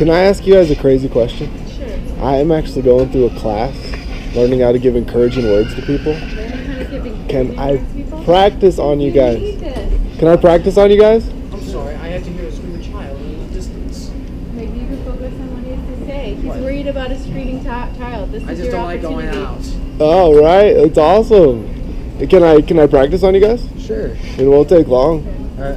Can I ask you guys a crazy question? Sure. I am actually going through a class, learning how to give encouraging words to people. Can I practice on you guys? Can I practice on you guys? I'm sorry, I had to hear a screaming child in the distance. Maybe you can focus on what he has to say. He's worried about a screaming child. This I is just your don't like going opportunity. out. Oh, right. That's awesome. Can I practice on you guys? Sure. It won't take long. Yeah.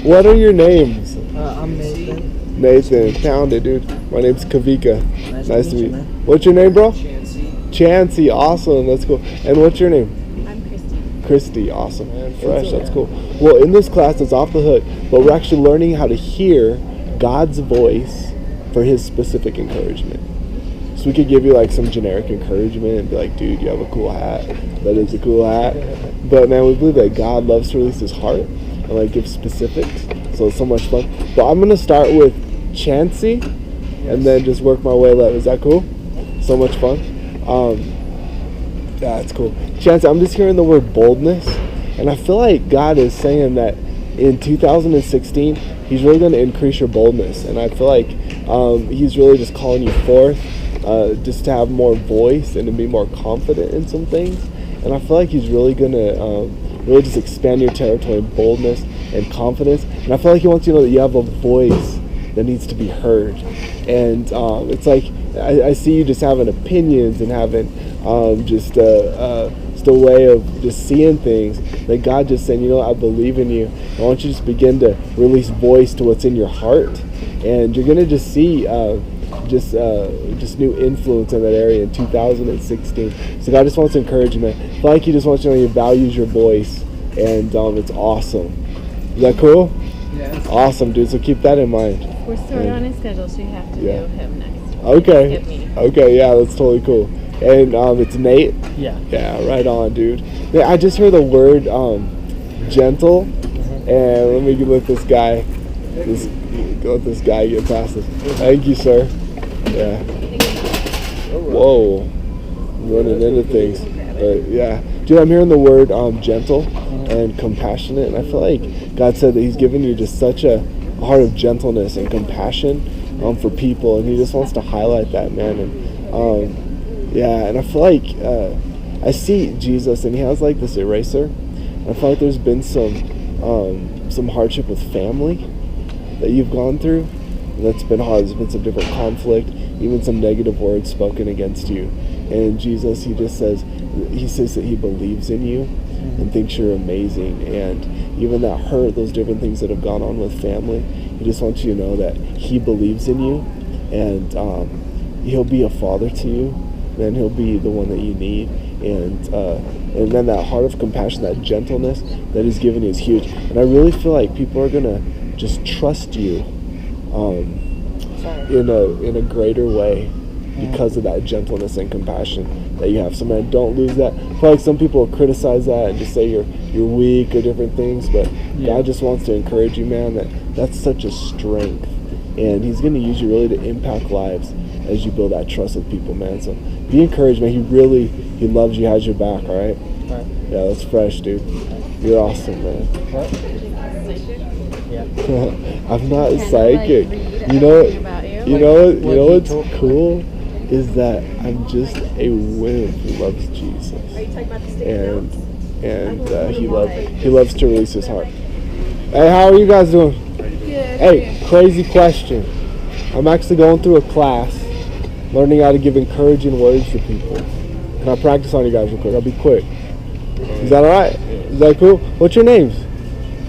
What are your names? I'm Nathan. Nathan. Found it, dude. My name's Kawika. Nice to meet you. man. What's your name, bro? Chancey. Chancey. Awesome. That's cool. And what's your name? I'm Christy. Christy. Awesome, man. Fresh. That's cool. Well, in this class, it's off the hook, but we're actually learning how to hear God's voice for His specific encouragement. So we could give you like some generic encouragement and be like, dude, you have a cool hat. That is a cool hat. But man, we believe that God loves to release His heart and like give specifics. So it's so much fun. But I'm gonna start with Chancey and then just work my way left. Is that cool? So much fun. Yeah, it's cool. Chancey, I'm just hearing the word boldness, and I feel like God is saying that in 2016 He's really going to increase your boldness, and I feel like He's really just calling you forth, just to have more voice and to be more confident in some things. And I feel like He's really going to really just expand your territory in boldness and confidence. And I feel like He wants you to know that you have a voice that needs to be heard. And it's like I see you just having opinions and having just a way of just seeing things. That God just saying, you know, I believe in you. I want you to just begin to release voice to what's in your heart, and you're gonna just see just new influence in that area in 2016. So God just wants to encourage you, man. I feel like He just wants you to know He values your voice, and it's awesome. Is that cool? Yeah. Awesome, dude. So keep that in mind. We're sort of on his schedule, so you have to do him next. Okay. Skip me. Okay, yeah, that's totally cool. And it's Nate. Yeah. Yeah, right on, dude. Yeah, I just heard the word gentle, and let me let this guy get past this. Thank you, sir. Yeah. Whoa, running into things. Yeah, dude, I'm hearing the word gentle and compassionate, and I feel like God said that He's given you just such a heart of gentleness and compassion for people, and He just wants to highlight that, man. And yeah, and I feel like I see Jesus, and He has like this eraser. And I feel like there's been some hardship with family that you've gone through. And that's been hard. There's been some different conflict, even some negative words spoken against you. And Jesus, He says that He believes in you and thinks you're amazing. And even that hurt, those different things that have gone on with family, He just wants you to know that He believes in you, and He'll be a father to you. Then He'll be the one that you need, and then that heart of compassion, that gentleness that He's given you is huge. And I really feel like people are gonna just trust you in a greater way because of that gentleness and compassion that you have. So man, don't lose that. I feel like some people will criticize that and just say you're weak or different things, but God just wants to encourage you, man, that's such a strength, and He's gonna use you really to impact lives as you build that trust with people, man. So be encouraged, man. He loves you, has your back, all right? Yeah, that's fresh, dude. You're awesome, man. I'm not psychic. You know what's cool is that I'm just a wimp who loves Jesus. Are you talking about the stick And he loves to release his heart. Hey, how are you guys doing? Good. Hey, crazy question. I'm actually going through a class, learning how to give encouraging words to people. Can I practice on you guys real quick? I'll be quick. Is that alright? Is that cool? What's your names?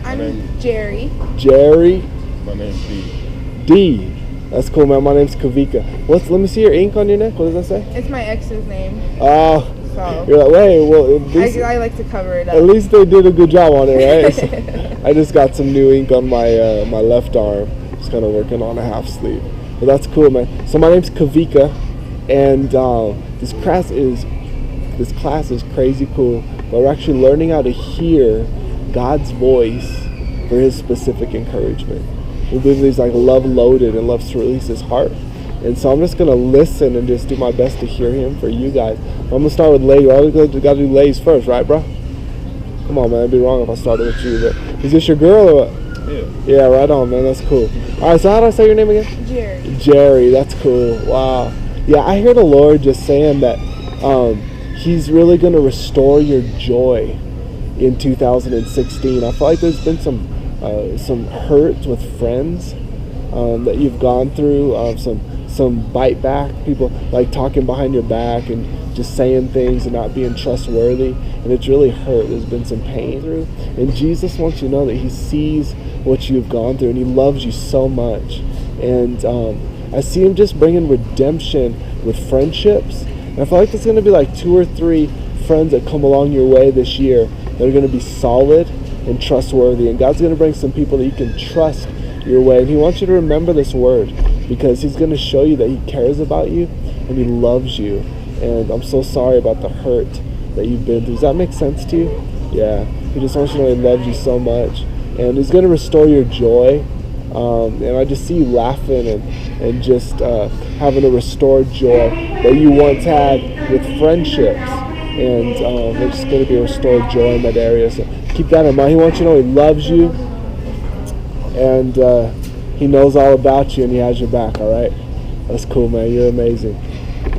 I'm Jerry. Jerry? My name's D. D. That's cool, man. My name's Kawika. Let me see your ink on your neck. What does that say? It's my ex's name. Oh. So You're like, wait, well, at least, I like to cover it up. At least they did a good job on it, right? So, I just got some new ink on my my left arm. Just kind of working on a half sleeve. But that's cool, man. So my name's Kawika, and this class is crazy cool. But we're actually learning how to hear God's voice for His specific encouragement. We believe He's like love loaded and loves to release His heart. And so I'm just going to listen and just do my best to hear Him for you guys. I'm going to start with Lay. You got to do Lay's first, right, bro? Come on, man. It'd be wrong if I started with you. But is this your girl or what? Yeah, right on, man. That's cool. All right, so how do I say your name again? Jerry. Jerry. That's cool. Wow. Yeah, I hear the Lord just saying that He's really going to restore your joy in 2016. I feel like there's been some hurt with friends that you've gone through, some bite back, people like talking behind your back and just saying things and not being trustworthy, and it's really hurt. There's been some pain through, and Jesus wants you to know that He sees what you've gone through and He loves you so much. And I see Him just bringing redemption with friendships, and I feel like there's going to be like 2 or 3 friends that come along your way this year that are going to be solid and trustworthy, and God's going to bring some people that you can trust your way, and He wants you to remember this word because He's going to show you that He cares about you and He loves you. And I'm so sorry about the hurt that you've been through. Does that make sense to you? Yeah. He just wants you to know He loves you so much, and He's going to restore your joy. And I just see you laughing and just having a restored joy that you once had with friendships, and there's just going to be a restored joy in that area. So keep that in mind. He wants you to know He loves you, and He knows all about you, and He has your back. All right, that's cool, man. You're amazing.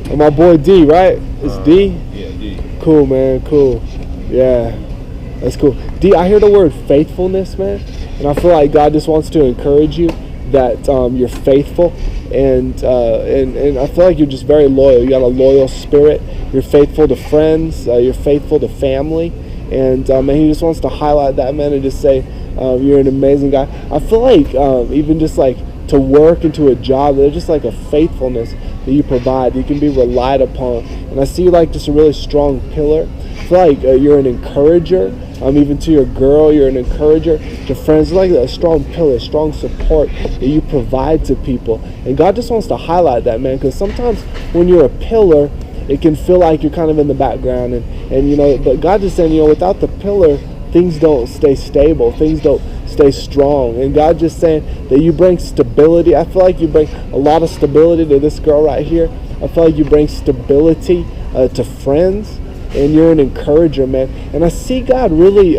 And my boy D, right? It's D? Yeah, D. Cool, man. Cool. Yeah, that's cool. D, I hear the word faithfulness, man. And I feel like God just wants to encourage you that you're faithful. And I feel like you're just very loyal. You got a loyal spirit. You're faithful to friends. You're faithful to family. And He just wants to highlight that, man, and just say you're an amazing guy. I feel like even just like to work into a job, there's just like a faithfulness that you provide. You can be relied upon. And I see like just a really strong pillar. I feel like you're an encourager. Even to your girl, you're an encourager. To friends, like a strong pillar, strong support that you provide to people. And God just wants to highlight that, man, because sometimes when you're a pillar, it can feel like you're kind of in the background. And you know, but God is saying, you know, without the pillar, things don't stay stable. Things don't stay strong. And God just saying that you bring stability. I feel like you bring a lot of stability to this girl right here. I feel like you bring stability to friends. And you're an encourager, man. And I see God really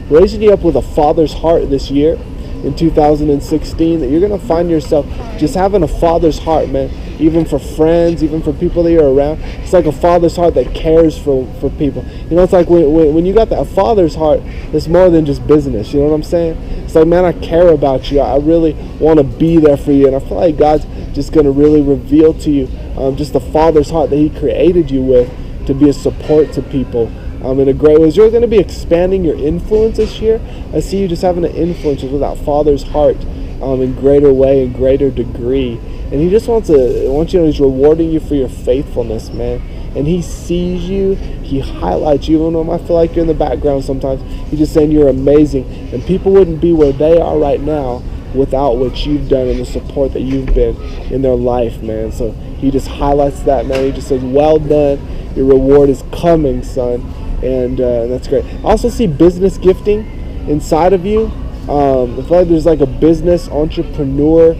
raising you up with a father's heart this year in 2016, that you're going to find yourself just having a father's heart, man, even for friends, even for people that you're around. It's like a father's heart that cares for people. You know, it's like when you got that father's heart, it's more than just business. You know what I'm saying? It's like, man, I care about you. I really want to be there for you. And I feel like God's just going to really reveal to you just the father's heart that He created you with, to be a support to people in a great way. You're going to be expanding your influence this year. I see you just having an influence with that Father's heart in greater way, in greater degree. And He just wants you to know He's rewarding you for your faithfulness, man. And He sees you. He highlights you. Even though I feel like you're in the background sometimes, He's just saying you're amazing. And people wouldn't be where they are right now without what you've done and the support that you've been in their life, man. So He just highlights that, man. He just says, well done. Your reward is coming, son. And that's great. I also see business gifting inside of you. I feel like there's like a business entrepreneur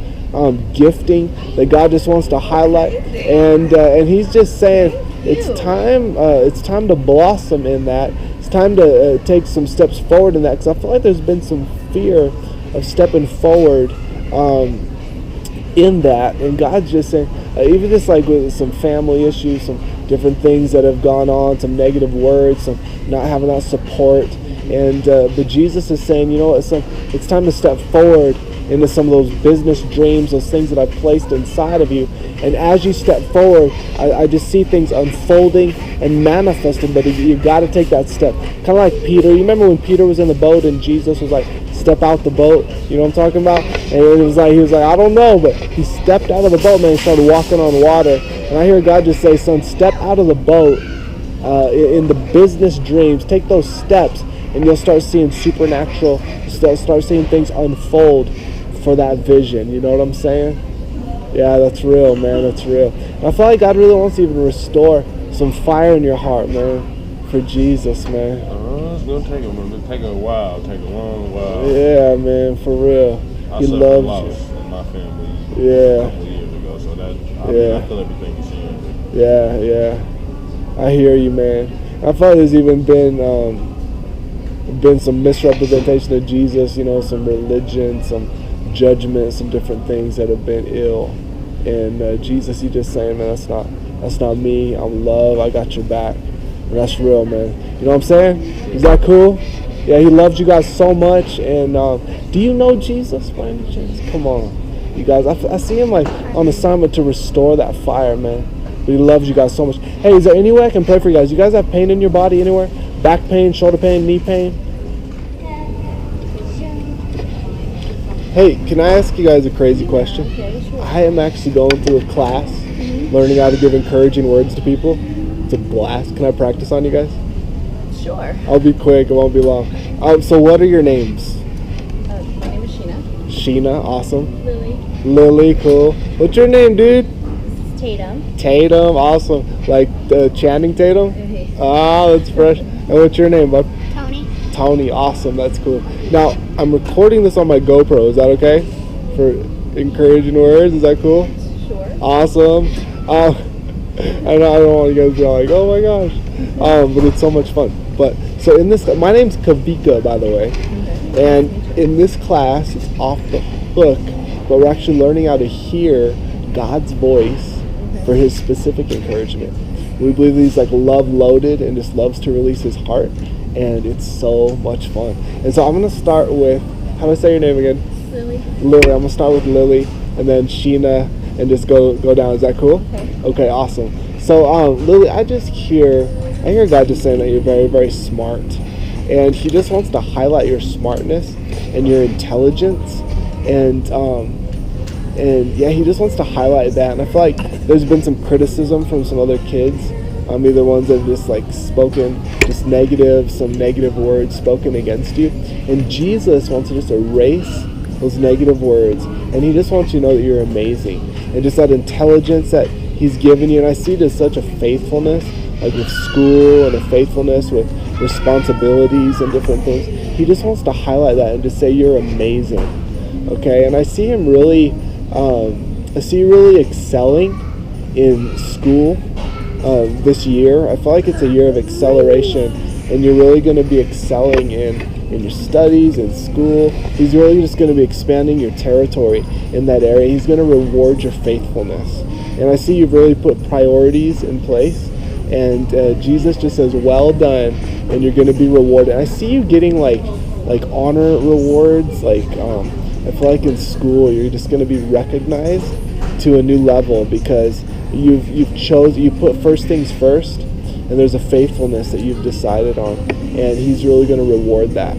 gifting that God just wants to highlight. And He's just saying it's time to blossom in that. It's time to take some steps forward in that, because I feel like there's been some fear of stepping forward in that. And God's just saying, even just like with some family issues, some different things that have gone on, some negative words, some not having that support, and but Jesus is saying, you know what, it's time to step forward into some of those business dreams, those things that I've placed inside of you. And as you step forward, I just see things unfolding and manifesting, but you've got to take that step. Kind of like Peter. You remember when Peter was in the boat and Jesus was like, step out the boat? You know what I'm talking about? And he was like, I don't know, but he stepped out of the boat, man, and started walking on water. And I hear God just say, son, step out of the boat in the business dreams. Take those steps, and you'll start seeing supernatural, start seeing things unfold for that vision. You know what I'm saying? Yeah, that's real, man. That's real. And I feel like God really wants to even restore some fire in your heart, man, for Jesus, man. It's gonna take a while. Take a long while. Yeah, man, for real. He loves you. In my family. Yeah. A couple years ago, so that I feel everything you're saying. Yeah. I hear you, man. I feel like there's even been been some misrepresentation of Jesus, some religion, some judgment, some different things that have been ill. And Jesus, you just saying, man, that's not me. I'm love. I got your back. And that's real, man. You know what I'm saying? Is that cool? Yeah, he loves you guys so much. And do you know Jesus by any chance? Come on. You guys, I see him like on assignment to restore that fire, man. But he loves you guys so much. Hey, is there any way I can pray for you guys? You guys have pain in your body anywhere? Back pain, shoulder pain, knee pain? Hey, can I ask you guys a crazy question? Okay, sure. I am actually going through a class, learning how to give encouraging words to people. It's a blast. Can I practice on you guys? Sure. I'll be quick. It won't be long. So what are your names? My name is Sheena. Sheena, awesome. Lily. Lily, cool. What's your name, dude? This is Tatum. Tatum, awesome. Like Channing Tatum? Mhm. Ah, that's fresh. And what's your name, bud? Tony. Tony, awesome. That's cool. Now, I'm recording this on my GoPro. Is that okay? For encouraging words, is that cool? Sure. Awesome. I don't want you guys to be like, oh my gosh. But it's so much fun. But so in this, my name's Kawika, by the way. Okay. And in this class, it's off the hook, but we're actually learning how to hear God's voice for his specific encouragement. We believe he's like love loaded and just loves to release his heart, and it's so much fun. And so I'm going to start with, how do I say your name again? Lily. Lily. I'm going to start with Lily and then Sheena and just go down. Is that cool? Okay. Okay, awesome. So Lily, I hear God just saying that you're very, very smart, and he just wants to highlight your smartness and your intelligence, and yeah, he just wants to highlight that. And I feel like there's been some criticism from some other kids, either ones that have just like spoken just some negative words spoken against you, and Jesus wants to just erase those negative words, and he just wants you to know that you're amazing, and just that intelligence that he's given you. And I see just such a faithfulness, like with school, and a faithfulness with responsibilities and different things. He just wants to highlight that and just say you're amazing. Okay, and I see him really excelling in school this year. I feel like it's a year of acceleration, and you're really going to be excelling in your studies, in school. He's really just going to be expanding your territory in that area. He's going to reward your faithfulness. And I see you've really put priorities in place, and Jesus just says, well done, and you're going to be rewarded. I see you getting like honor rewards, I feel like in school you're just going to be recognized to a new level because you put first things first, and there's a faithfulness that you've decided on, and he's really going to reward that.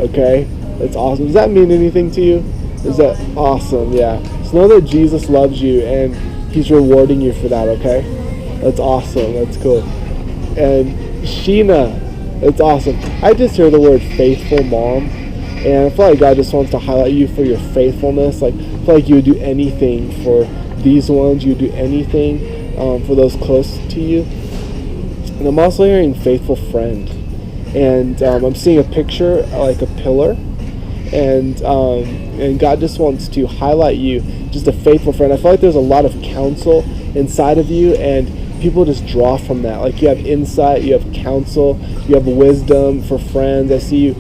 Okay? That's awesome. Does that mean anything to you? Is that awesome? Yeah. So know that Jesus loves you, and he's rewarding you for that, okay? That's awesome. That's cool. And Sheena, that's awesome. I just hear the word faithful mom, and I feel like God just wants to highlight you for your faithfulness. Like, I feel like you would do anything for these ones. You would do anything for those close to you. And I'm also hearing faithful friend. And I'm seeing a picture like a pillar. And God just wants to highlight you, just a faithful friend. I feel like there's a lot of counsel inside of you, and people just draw from that. Like, you have insight, you have counsel, you have wisdom for friends. I see you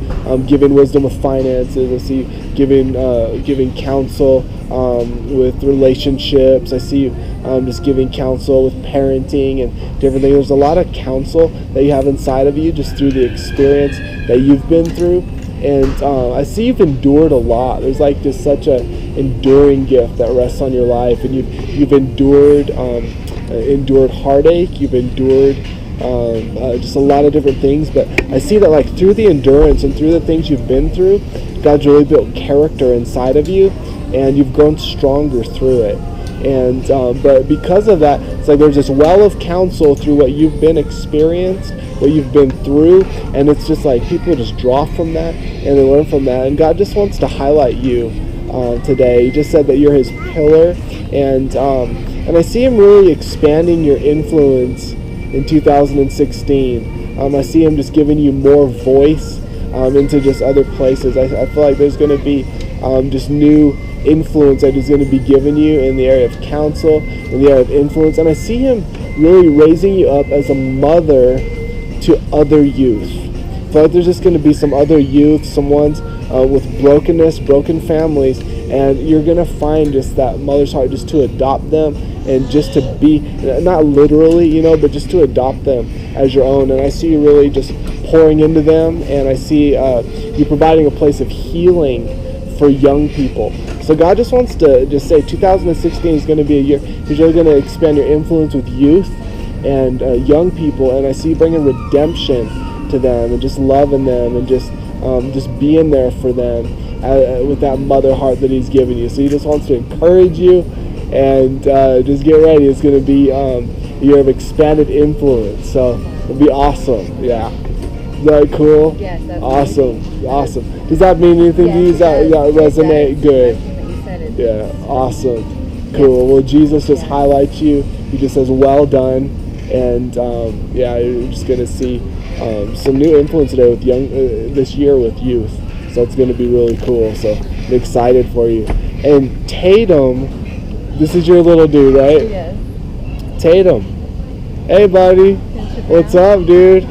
giving wisdom with finances. I see you giving counsel with relationships. I see you just giving counsel with parenting and different things. There's a lot of counsel that you have inside of you just through the experience that you've been through. And I see you've endured a lot. There's like just such a enduring gift that rests on your life, and you've endured heartache. You've endured just a lot of different things. But I see that like through the endurance and through the things you've been through, God's really built character inside of you, and you've grown stronger through it. And but because of that, it's like there's this well of counsel through what you've been experienced, what you've been through, and it's just like people just draw from that and they learn from that. And God just wants to highlight you today. He just said that you're his pillar, and I see him really expanding your influence in 2016. I see him just giving you more voice into just other places. I feel like there's going to be just new influence that he's going to be giving you in the area of counsel, in the area of influence. And I see him really raising you up as a mother to other youth. I feel feel like there's just going to be some other youth, some ones with brokenness, broken families, and you're going to find just that mother's heart just to adopt them and just to be, not literally, you know, but just to adopt them as your own. And I see you really just pouring into them, and I see you providing a place of healing for young people. So God just wants to just say 2016 is going to be a year. He's really going to expand your influence with youth and young people, and I see you bringing redemption to them and just loving them and just being there for them with that mother heart that He's given you. So He just wants to encourage you, and just get ready. It's going to be a year of expanded influence. So it'll be awesome. Yeah. Is that cool? Yes, that's awesome. amazing. Awesome. Does that mean anything to you? Does that resonate? Good. Everything that you said is Yeah, awesome. Cool. Well, Jesus just highlights you. He just says, well done. And yeah, you're just going to see some new influence today with this year with youth. So it's going to be really cool. So I'm excited for you. And Tatum, this is your little dude, right? Yes. Tatum. Hey, buddy. What's up, dude?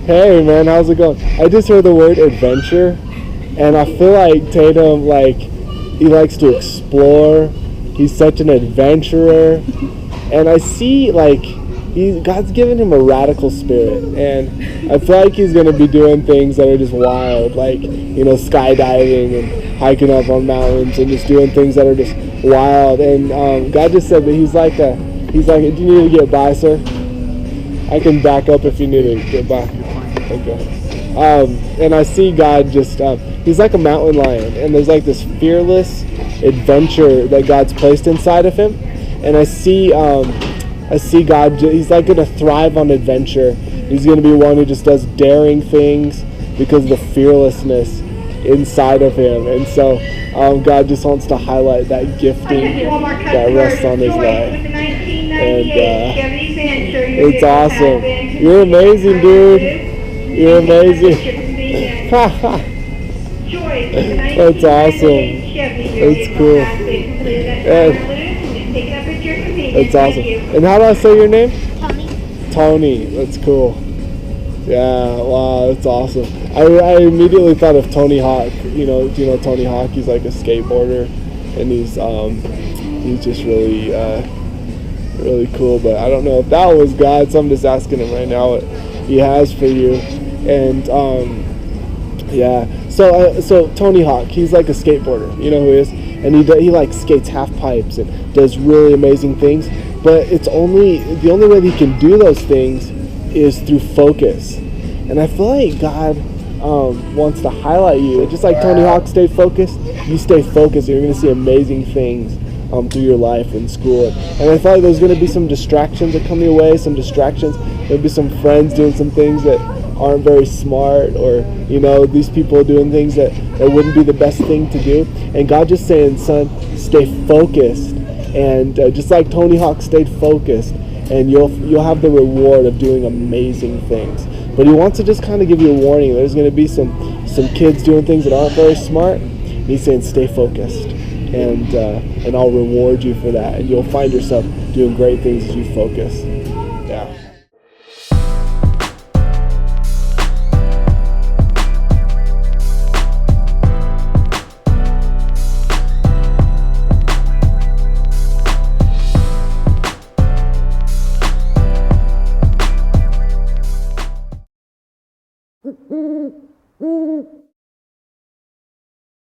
Hey, man, how's it going? I just heard the word adventure, and I feel like Tatum, like, he likes to explore. He's such an adventurer, and I see, like, God's given him a radical spirit, and I feel like he's going to be doing things that are just wild, like, you know, skydiving and hiking up on mountains and just doing things that are just wild. And God just said that he's like, do you need to get by, sir? I can back up if you need to get by. Okay. And I see God just, he's like a mountain lion, and there's like this fearless adventure that God's placed inside of him. And I see God, he's like going to thrive on adventure. He's going to be one who just does daring things because of the fearlessness inside of him. And so God just wants to highlight that gifting that rests on his life. And it's awesome. You're amazing, dude. You're amazing. That's awesome. That's cool. That's awesome. And how do I say your name? Tony. That's cool. Yeah, wow, that's awesome. I immediately thought of Tony Hawk. Do you know Tony Hawk? He's like a skateboarder, and he's just really really cool. But I don't know if that was God, so I'm just asking him right now what He has for you. And yeah, so Tony Hawk, he's like a skateboarder. You know who he is? And he like skates half pipes and does really amazing things. But the only way that he can do those things is through focus. And I feel like God wants to highlight you. Just like Tony Hawk stayed focused, you stay focused, and you're going to see amazing things through your life in school. And I feel like there's going to be some distractions that come your way, There'll be some friends doing some things that aren't very smart, or these people doing things that wouldn't be the best thing to do. And God just saying, son, stay focused. And just like Tony Hawk stayed focused, and you'll have the reward of doing amazing things. But He wants to just kind of give you a warning. There's going to be some kids doing things that aren't very smart. And He's saying, stay focused, and I'll reward you for that. And you'll find yourself doing great things as you focus. Yeah.